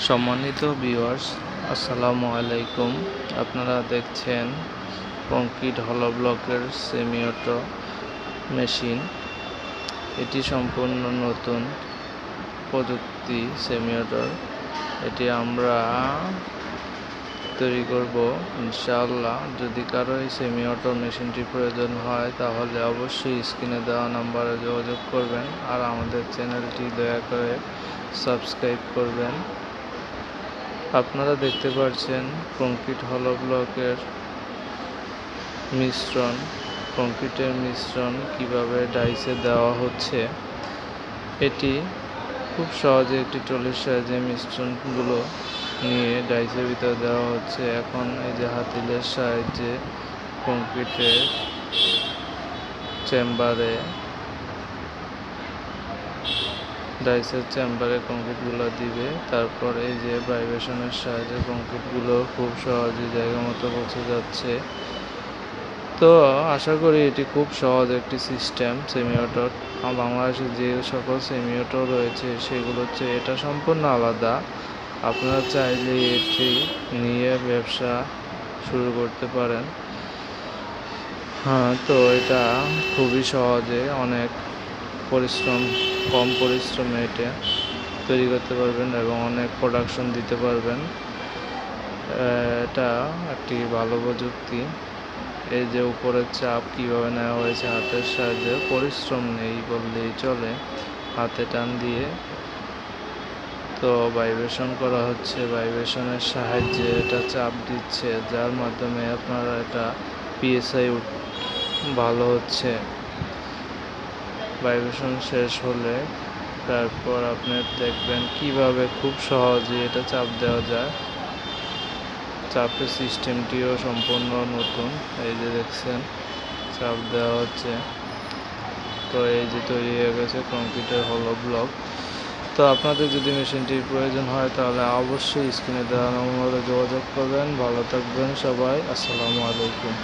সম্মানিত ভিউয়ার্স, আসসালামু আলাইকুম। আপনারা দেখছেন কংক্রিট হলো ব্লকের সেমি অটো মেশিন। এটি সম্পূর্ণ নতুন প্রযুক্তি সেমি অটোর। এটি আমরা তৈরি করব ইনশাআল্লাহ। যদি কারো এই সেমি অটো মেশিনটি প্রয়োজন হয় তাহলে অবশ্যই স্ক্রিনে দেওয়া নাম্বারে যোগাযোগ করবেন, আর আমাদের চ্যানেলটি দয়া করে সাবস্ক্রাইব করবেন। আপনারা দেখতে পাচ্ছেন কংক্রিট হলো ব্লকের কংক্রিটের মিশ্রণ কিভাবে ডাইসে দেওয়া হচ্ছে। এটি খুব সহজে একটি ট্রলির সাহায্যে মিশ্রণগুলো নিয়ে ডাইসের ভিতরে দেওয়া হচ্ছে। এখন এই যে হাতিলের সাহায্যে কংক্রিটের ডাইসের চেম্বারে কংক্রিটগুলো দিবে। তারপর এই যে ভাইব্রেশনের সাহায্যে কংক্রিটগুলো খুব সহজে জায়গা মতো পৌঁছে যাচ্ছে। তো আশা করি এটি খুব সহজ একটি সিস্টেম সেমি অটোর। বাংলাদেশে যে সকল সেমি অটো রয়েছে সেগুলো হচ্ছে এটা সম্পূর্ণ আলাদা। আপনারা চাইলে এটি নিয়ে ব্যবসা শুরু করতে পারেন। তো এটা খুবই সহজে অনেক কম পরিশ্রমে এটা তৈরি করতে পারবেন এবং অনেক প্রোডাকশন দিতে পারবেন। এটা একটি ভালো প্রযুক্তি। এই যে উপরের চাপ কীভাবে নেওয়া হয়েছে হাতের সাহায্যে, পরিশ্রম নেই বললেই চলে। হাতে টান দিয়ে তো ভাইব্রেশন করা হচ্ছে, ভাইব্রেশনের সাহায্যে এটা চাপ দিচ্ছে, যার মাধ্যমে আপনারা এটা পিএসআই ভালো হচ্ছে। ভাইব্রেশন শেষ হলে তারপর আপনি দেখবেন কিভাবে খুব সহজে এটা চাপ দেওয়া যায়। চাপের সিস্টেমটিও সম্পূর্ণ নতুন। এই যে দেখছেন চাপ দেওয়া হচ্ছে। তো এই যে তৈরি হয়ে গেছে কংক্রিটের হলো ব্লক। তো আপনাদের যদি মেশিনটির প্রয়োজন হয় তাহলে অবশ্যই স্ক্রিনে দেওয়া নম্বরে যোগাযোগ করবেন। ভালো থাকবেন সবাই। আসসালামু আলাইকুম।